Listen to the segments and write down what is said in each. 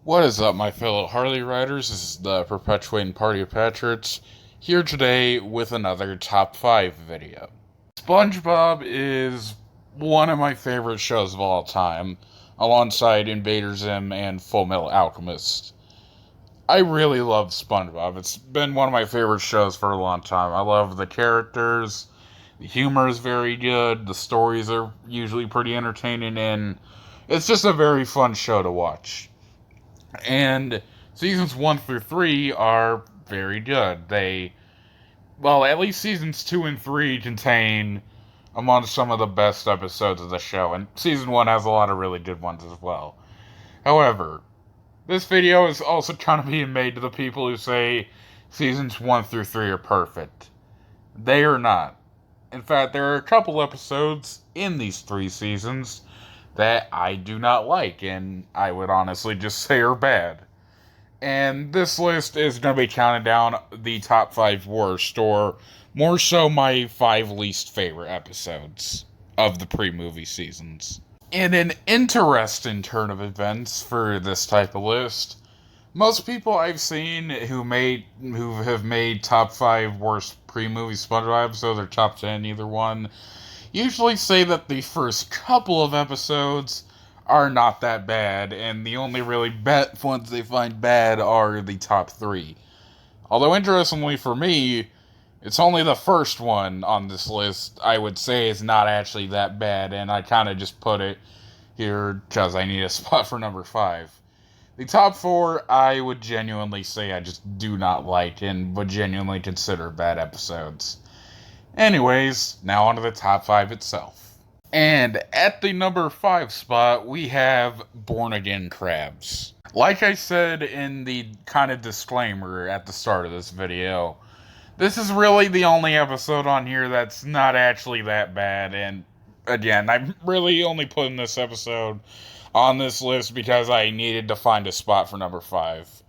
What is up, my fellow Harley Riders? This is the Perpetuating Party of Patriots, here today with another Top 5 video. Spongebob is one of my favorite shows of all time, alongside Invader Zim and Full Metal Alchemist. I really love Spongebob. It's been one of my favorite shows for a long time. I love the characters, the humor is very good, the stories are usually pretty entertaining, and it's just a very fun show to watch. And seasons 1 through 3 are very good. At least seasons 2 and 3 contain among some of the best episodes of the show, and season 1 has a lot of really good ones as well. However, this video is also kind of being made to the people who say seasons 1 through 3 are perfect. They are not. In fact, there are a couple episodes in these 3 seasons that I do not like, and I would honestly just say are bad. And this list is going to be counting down the top 5 worst, or more so my 5 least favorite episodes of the pre-movie seasons. In an interesting turn of events for this type of list, most people I've seen who have made top 5 worst pre-movie SpongeBob episodes or top 10, either one, usually say that the first couple of episodes are not that bad, and the only really bad ones they find bad are the top 3. Although, interestingly for me, it's only the first one on this list I would say is not actually that bad, and I kind of just put it here because I need a spot for number 5. The top 4, I would genuinely say I just do not like, and would genuinely consider bad episodes. Anyways, now on to the top 5 itself. And at the number 5 spot, we have Born Again Crabs. Like I said in the kind of disclaimer at the start of this video, this is really the only episode on here that's not actually that bad, and again, I'm really only putting this episode on this list because I needed to find a spot for number 5.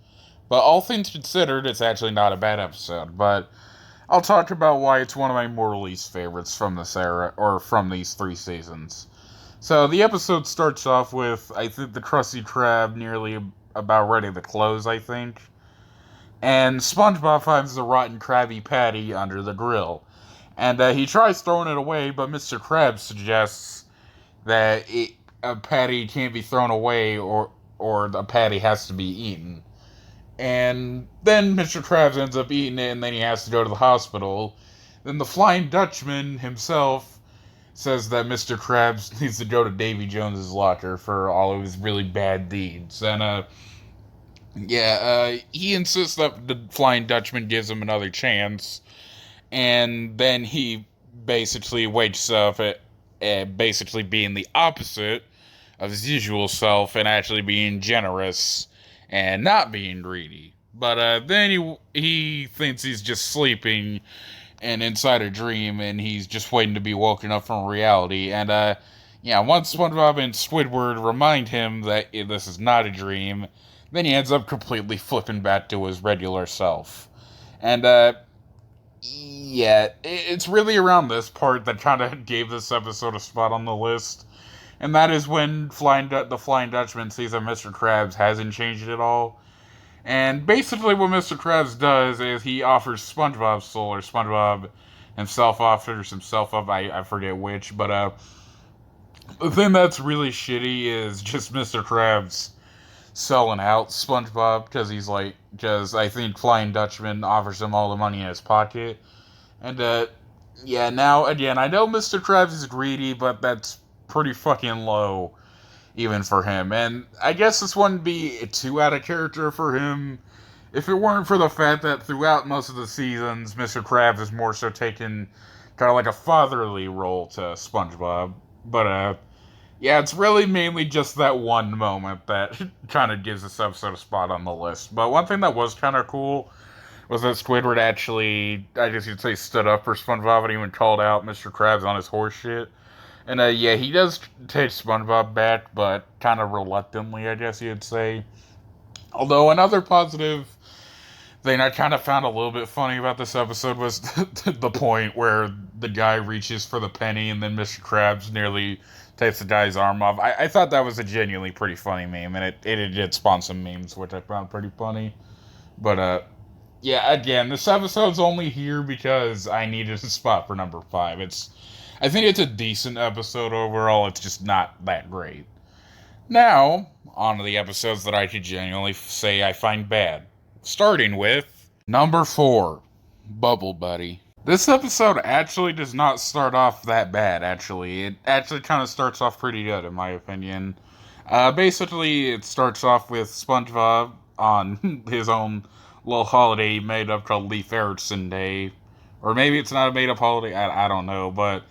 But all things considered, it's actually not a bad episode, but I'll talk about why it's one of my more least favorites from this era, or from these 3 seasons. So, the episode starts off with, I think, the Krusty Krab nearly about ready to close, I think. And SpongeBob finds the rotten Krabby Patty under the grill. And he tries throwing it away, but Mr. Krabs suggests that a patty can't be thrown away, or the patty has to be eaten. And then Mr. Krabs ends up eating it, and then he has to go to the hospital. Then the Flying Dutchman himself says that Mr. Krabs needs to go to Davy Jones's locker for all of his really bad deeds. And, he insists that the Flying Dutchman gives him another chance. And then he basically wakes up at basically being the opposite of his usual self and actually being generous and not being greedy. But then he thinks he's just sleeping and inside a dream, and he's just waiting to be woken up from reality. And once SpongeBob and Squidward remind him that this is not a dream, then he ends up completely flipping back to his regular self. And it's really around this part that kind of gave this episode a spot on the list. And that is when the Flying Dutchman sees that Mr. Krabs hasn't changed at all. And basically what Mr. Krabs does is he offers SpongeBob's soul, or SpongeBob himself offers himself up, I forget which, but the thing that's really shitty is just Mr. Krabs selling out SpongeBob, because I think Flying Dutchman offers him all the money in his pocket. And now again, I know Mr. Krabs is greedy, but that's pretty fucking low, even for him. And I guess this wouldn't be too out of character for him if it weren't for the fact that throughout most of the seasons, Mr. Krabs is more so taken kind of like a fatherly role to SpongeBob. But it's really mainly just that one moment that kind of gives this episode a spot on the list. But one thing that was kind of cool was that Squidward actually, I guess you'd say, stood up for SpongeBob and even called out Mr. Krabs on his horse shit. And he does take SpongeBob back, but kind of reluctantly, I guess you'd say. Although another positive thing I kind of found a little bit funny about this episode was the point where the guy reaches for the penny and then Mr. Krabs nearly takes the guy's arm off. I thought that was a genuinely pretty funny meme, and it did spawn some memes, which I found pretty funny. But, yeah, again, this episode's only here because I needed a spot for number 5. I think it's a decent episode overall, it's just not that great. Now, on to the episodes that I could genuinely say I find bad. Starting with number 4, Bubble Buddy. This episode actually does not start off that bad, actually. It actually kind of starts off pretty good, in my opinion. Basically, it starts off with SpongeBob on his own little holiday he made up called Leif Erikson Day. Or maybe it's not a made-up holiday, I don't know, but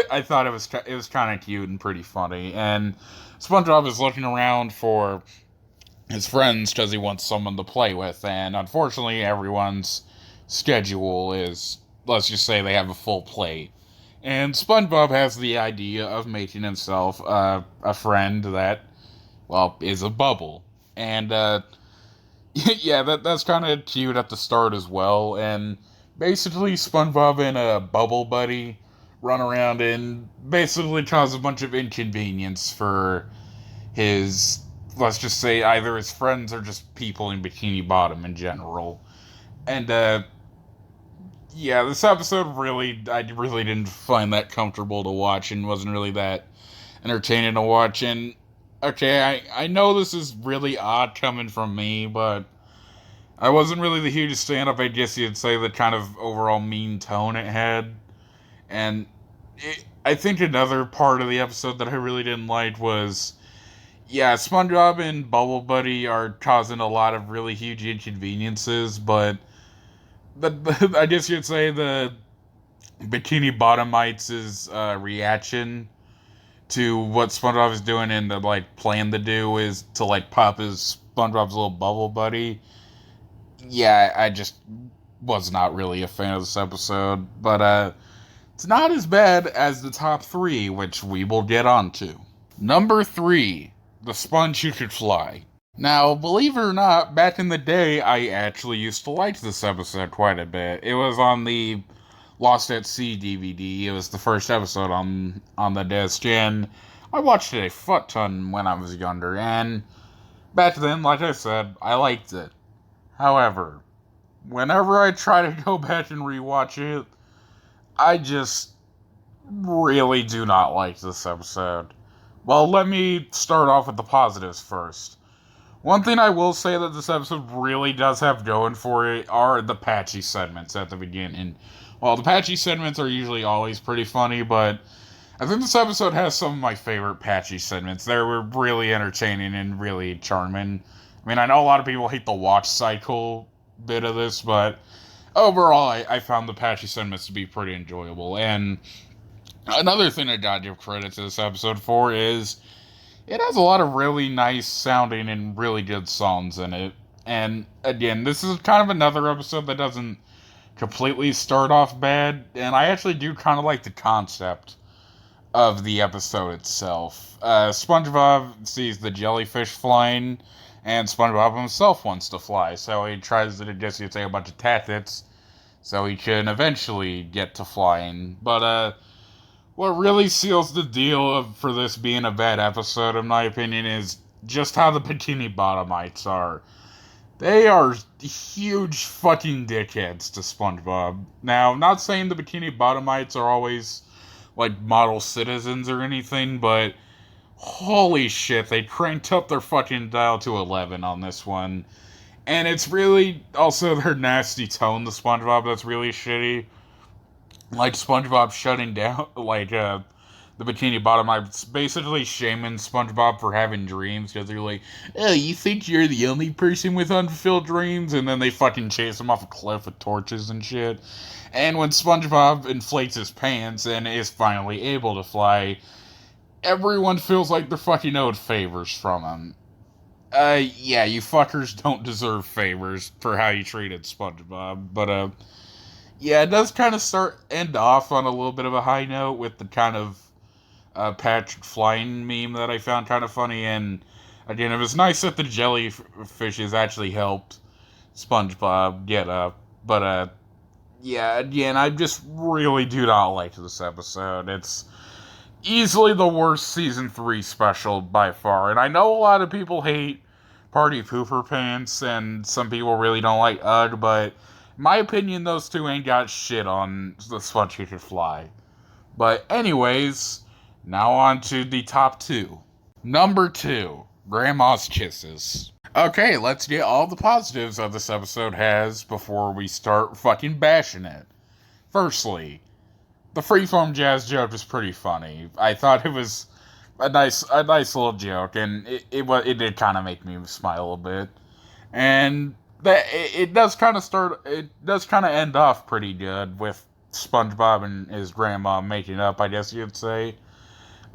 I thought it was kind of cute and pretty funny. And SpongeBob is looking around for his friends because he wants someone to play with, and unfortunately everyone's schedule is, let's just say they have a full plate. And SpongeBob has the idea of making himself a friend that, well, is a bubble. And, yeah, that's kind of cute at the start as well. And basically SpongeBob and a Bubble Buddy run around and basically cause a bunch of inconvenience for his, let's just say, either his friends or just people in Bikini Bottom in general. And, yeah, this episode I really didn't find that comfortable to watch and wasn't really that entertaining to watch. And, okay, I know this is really odd coming from me, but I wasn't really the hugest fan of, I guess you'd say, the kind of overall mean tone it had. And I think another part of the episode that I really didn't like was, yeah, SpongeBob and Bubble Buddy are causing a lot of really huge inconveniences, but I guess you'd say the Bikini Bottomites' reaction to what SpongeBob is doing and the, like, plan to do is to, like, pop his SpongeBob's little Bubble Buddy. Yeah, I just was not really a fan of this episode, but, it's not as bad as the top 3, which we will get onto. Number 3. The Sponge Who Could Fly. Now, believe it or not, back in the day, I actually used to like this episode quite a bit. It was on the Lost at Sea DVD. It was the first episode on the disc, and I watched it a fuck ton when I was younger, and back then, like I said, I liked it. However, whenever I try to go back and rewatch it, I just really do not like this episode. Well, let me start off with the positives first. One thing I will say that this episode really does have going for it are the patchy segments at the beginning. Well, the patchy segments are usually always pretty funny, but I think this episode has some of my favorite patchy segments. They were really entertaining and really charming. I mean, I know a lot of people hate the watch cycle bit of this, but overall, I found the patchy segments to be pretty enjoyable. And another thing I gotta give credit to this episode for is it has a lot of really nice sounding and really good songs in it. And again, this is kind of another episode that doesn't completely start off bad, and I actually do kind of like the concept of the episode itself. SpongeBob sees the jellyfish flying, and SpongeBob himself wants to fly, so he tries to, I guess you'd say, a bunch of tactics so he can eventually get to flying. But, what really seals the deal for this being a bad episode, in my opinion, is just how the Bikini Bottomites are. They are huge fucking dickheads to SpongeBob. Now, I'm not saying the Bikini Bottomites are always, like, model citizens or anything, but holy shit, they cranked up their fucking dial to 11 on this one. And it's really also their nasty tone to SpongeBob that's really shitty. Like SpongeBob shutting down, like, the Bikini Bottomites basically shaming SpongeBob for having dreams, because they're like, oh, you think you're the only person with unfulfilled dreams? And then they fucking chase him off a cliff with torches and shit. And when SpongeBob inflates his pants and is finally able to fly, everyone feels like they're fucking owed favors from him. Yeah, you fuckers don't deserve favors for how you treated SpongeBob, but, yeah, it does kind of end off on a little bit of a high note with the kind of Patrick flying meme that I found kind of funny. And again, it was nice that the jellyfishes actually helped SpongeBob get up. But, yeah, again, I just really do not like this episode. It's easily the worst season 3 special by far. And I know a lot of people hate Party Pooper Pants, and some people really don't like Ugg, but in my opinion, those two ain't got shit on the Sponge Could Fly. But anyways, now on to the top 2. Number 2, Grandma's Kisses. Okay, let's get all the positives that this episode has before we start fucking bashing it. Firstly, the freeform jazz joke is pretty funny. I thought it was a nice little joke, and it did kind of make me smile a bit. And that it does kind of end off pretty good with SpongeBob and his grandma making up, I guess you'd say.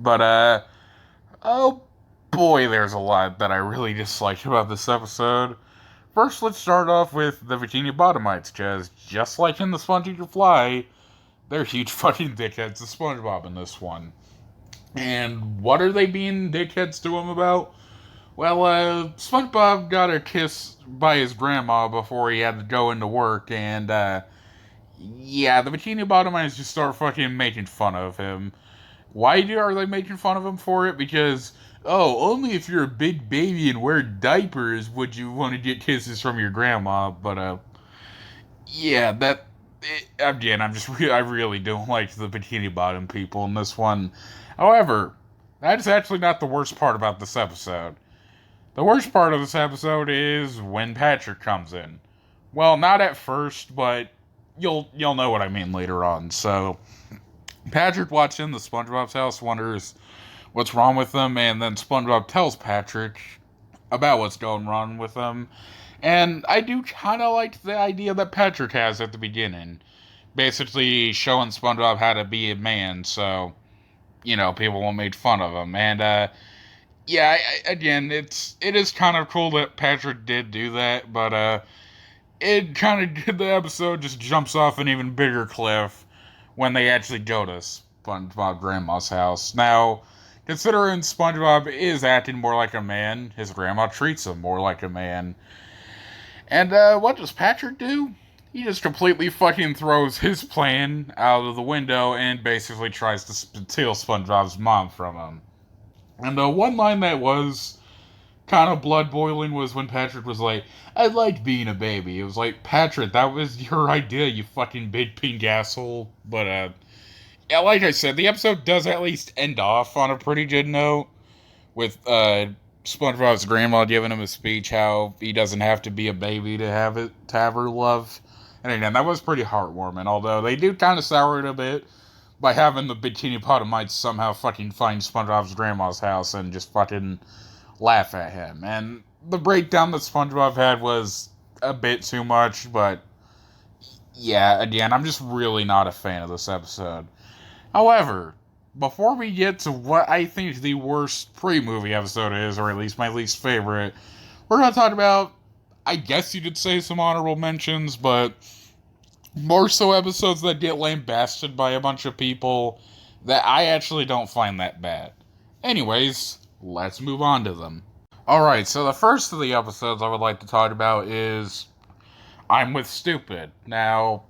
But oh boy, there's a lot that I really disliked about this episode. First, let's start off with the Bikini Bottomites, because just like in the Sponge Could Fly, they're huge fucking dickheads to SpongeBob in this one. And what are they being dickheads to him about? Well, SpongeBob got a kiss by his grandma before he had to go into work, and, yeah, the Bikini Bottomites just start fucking making fun of him. Why are they making fun of him for it? Because, oh, only if you're a big baby and wear diapers would you want to get kisses from your grandma, but, yeah, again, I really don't like the Bikini Bottom people in this one. However, that is actually not the worst part about this episode. The worst part of this episode is when Patrick comes in. Well, not at first, but you'll know what I mean later on. So, Patrick walks in the SpongeBob's house, wonders what's wrong with him, and then SpongeBob tells Patrick about what's going wrong with him. And I do kind of like the idea that Patrick has at the beginning. Basically showing SpongeBob how to be a man, so, people won't make fun of him. And, yeah, again, it is kind of cool that Patrick did do that, but, it kind of, the episode just jumps off an even bigger cliff when they actually go to SpongeBob Grandma's house. Now, considering SpongeBob is acting more like a man, his grandma treats him more like a man. And, what does Patrick do? He just completely fucking throws his plan out of the window and basically tries to steal SpongeBob's mom from him. And, one line that was kind of blood-boiling was when Patrick was like, I liked being a baby. It was like, Patrick, that was your idea, you fucking big pink asshole. But, yeah, like I said, the episode does at least end off on a pretty good note with, SpongeBob's grandma giving him a speech how he doesn't have to be a baby to have her love. And again, that was pretty heartwarming, although they do kind of sour it a bit by having the Bikini Bottomites somehow fucking find SpongeBob's grandma's house and just fucking laugh at him. And the breakdown that SpongeBob had was a bit too much, but yeah, again, I'm just really not a fan of this episode. However, before we get to what I think the worst pre-movie episode is, or at least my least favorite, we're going to talk about, I guess you could say, some honorable mentions, but more so episodes that get lambasted by a bunch of people that I actually don't find that bad. Anyways, let's move on to them. Alright, so the first of the episodes I would like to talk about is I'm with Stupid. Now,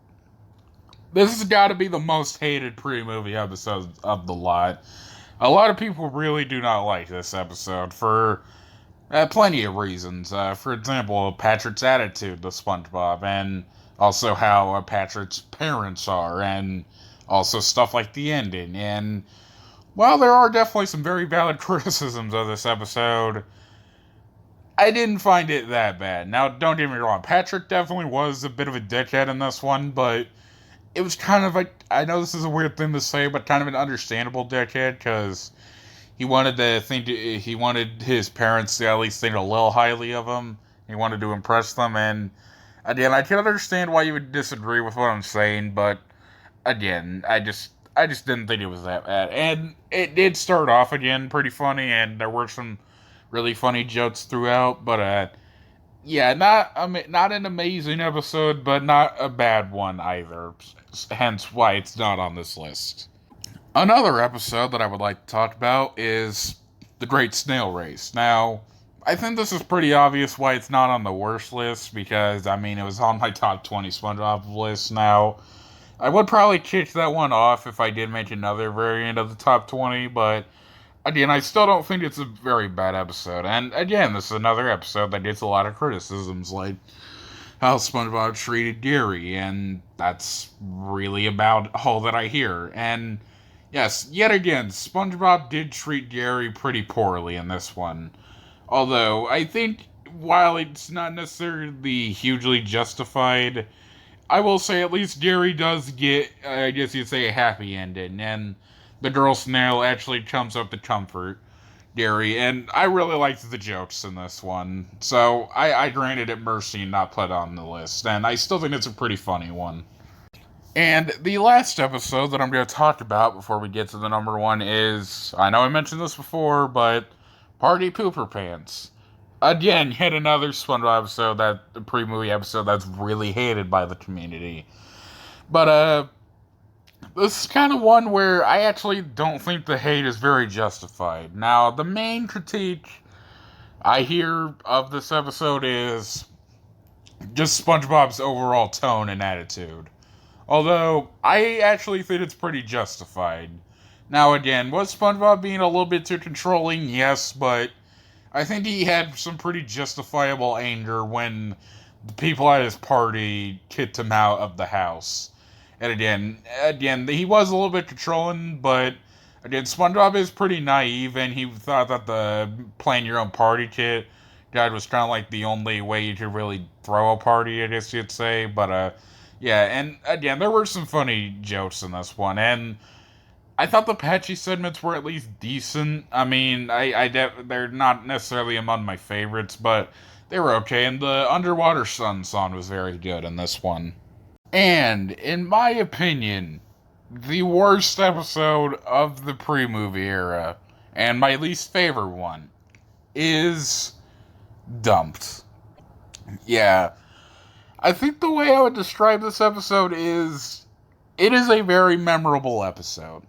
this has got to be the most hated pre-movie episode of the lot. A lot of people really do not like this episode for plenty of reasons. For example, Patrick's attitude to SpongeBob, and also how Patrick's parents are, and also stuff like the ending. And while there are definitely some very valid criticisms of this episode, I didn't find it that bad. Now, don't get me wrong, Patrick definitely was a bit of a dickhead in this one, but it was kind of like, I know this is a weird thing to say, but kind of an understandable dickhead, because he wanted his parents to at least think a little highly of him. He wanted to impress them, and again, I can understand why you would disagree with what I'm saying, but again, I just didn't think it was that bad. And it did start off again pretty funny, and there were some really funny jokes throughout, but yeah, not an amazing episode, but not a bad one either. Hence why it's not on this list. Another episode that I would like to talk about is The Great Snail Race. Now, I think this is pretty obvious why it's not on the worst list, because, I mean, it was on my top 20 SpongeBob list. Now, I would probably kick that one off if I did make another variant of the top 20, but again, I still don't think it's a very bad episode. And again, this is another episode that gets a lot of criticisms, like how SpongeBob treated Gary, and that's really about all that I hear. And yes, yet again, SpongeBob did treat Gary pretty poorly in this one. Although, I think while it's not necessarily hugely justified, I will say at least Gary does get, I guess you'd say, a happy ending, and the girl Snail actually comes up to comfort Gary, and I really liked the jokes in this one, so I granted it mercy and not put it on the list, and I still think it's a pretty funny one. And the last episode that I'm going to talk about before we get to the number one is, I know I mentioned this before, but Party Pooper Pants. Again, yet another SpongeBob episode, that pre-movie episode that's really hated by the community. But, this is kind of one where I actually don't think the hate is very justified. Now, the main critique I hear of this episode is just SpongeBob's overall tone and attitude. Although, I actually think it's pretty justified. Now, again, was SpongeBob being a little bit too controlling? Yes, but I think he had some pretty justifiable anger when the people at his party kicked him out of the house. And again, he was a little bit controlling, but again, SpongeBob is pretty naive, and he thought that the playing your own party kit guide was kind of like the only way you could really throw a party, I guess you'd say. But, yeah, and again, there were some funny jokes in this one, and I thought the Patchy segments were at least decent. I mean, they're not necessarily among my favorites, but they were okay, and the Underwater Sun song was very good in this one. And, in my opinion, the worst episode of the pre-movie era, and my least favorite one, is Dumped. Yeah. I think the way I would describe this episode is, it is a very memorable episode.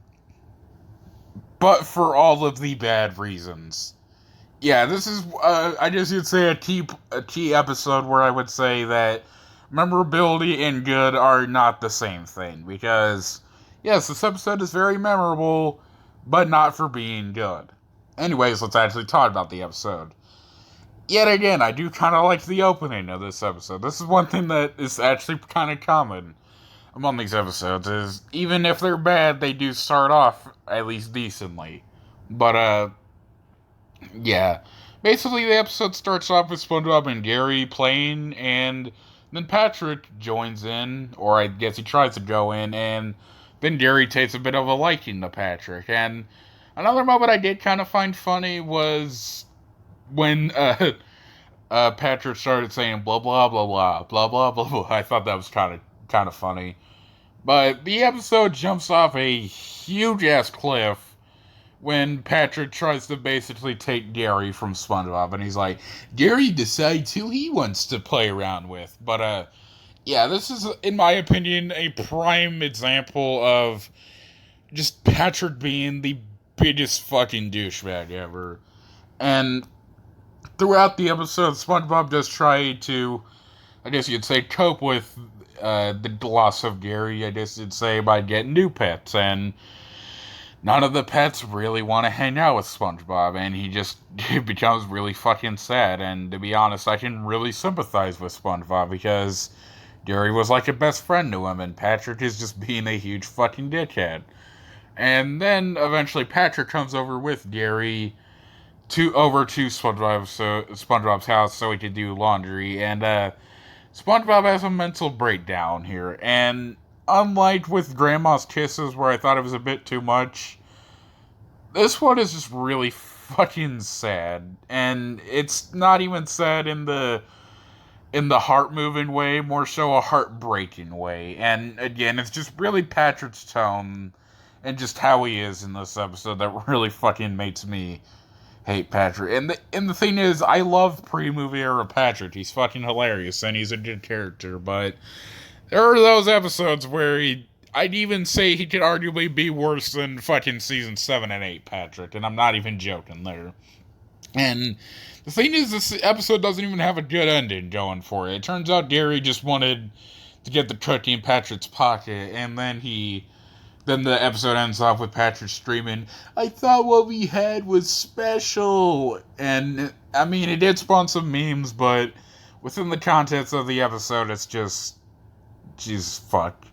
But for all of the bad reasons. Yeah, this is, I guess you'd say a key episode where I would say that memorability and good are not the same thing. Because, yes, this episode is very memorable, but not for being good. Anyways, let's actually talk about the episode. Yet again, I do kind of like the opening of this episode. This is one thing that is actually kind of common among these episodes, is even if they're bad, they do start off at least decently. But, yeah. Basically, the episode starts off with SpongeBob and Gary playing, and then Patrick joins in, or I guess he tries to go in, and then Gary takes a bit of a liking to Patrick. And another moment I did kind of find funny was when, Patrick started saying blah blah blah blah blah blah blah blah. I thought that was kind of funny. But the episode jumps off a huge ass cliff when Patrick tries to basically take Gary from SpongeBob, and he's like, Gary decides who he wants to play around with. But yeah, this is, in my opinion, a prime example of just Patrick being the biggest fucking douchebag ever. And throughout the episode, SpongeBob does try to, I guess you'd say, cope with the loss of Gary, I guess you'd say, by getting new pets, and none of the pets really want to hang out with SpongeBob, and he just becomes really fucking sad. And to be honest, I can really sympathize with SpongeBob, because Gary was like a best friend to him, and Patrick is just being a huge fucking dickhead. And then eventually Patrick comes over with Gary to SpongeBob's house so he could do laundry, and SpongeBob has a mental breakdown here, and unlike with Grandma's Kisses, where I thought it was a bit too much, this one is just really fucking sad, and it's not even sad in the heart-moving way, more so a heartbreaking way. And again, it's just really Patrick's tone and just how he is in this episode that really fucking makes me hate Patrick. And the thing is, I love pre-movie era Patrick. He's fucking hilarious, and he's a good character, but there are those episodes where I'd even say he could arguably be worse than fucking season 7 and 8 Patrick, and I'm not even joking there. And the thing is, this episode doesn't even have a good ending going for it. It turns out Gary just wanted to get the cookie in Patrick's pocket, and then the episode ends off with Patrick screaming, "I thought what we had was special!" And, I mean, it did spawn some memes, but within the context of the episode, it's just, fuck.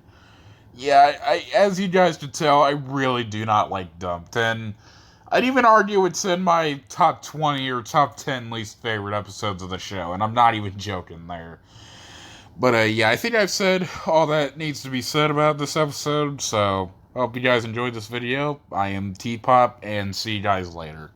Yeah, as you guys can tell, I really do not like Dumped, and I'd even argue it's in my top 20 or top 10 least favorite episodes of the show, and I'm not even joking there. But yeah, I think I've said all that needs to be said about this episode, so I hope you guys enjoyed this video. I am T-Pop, and see you guys later.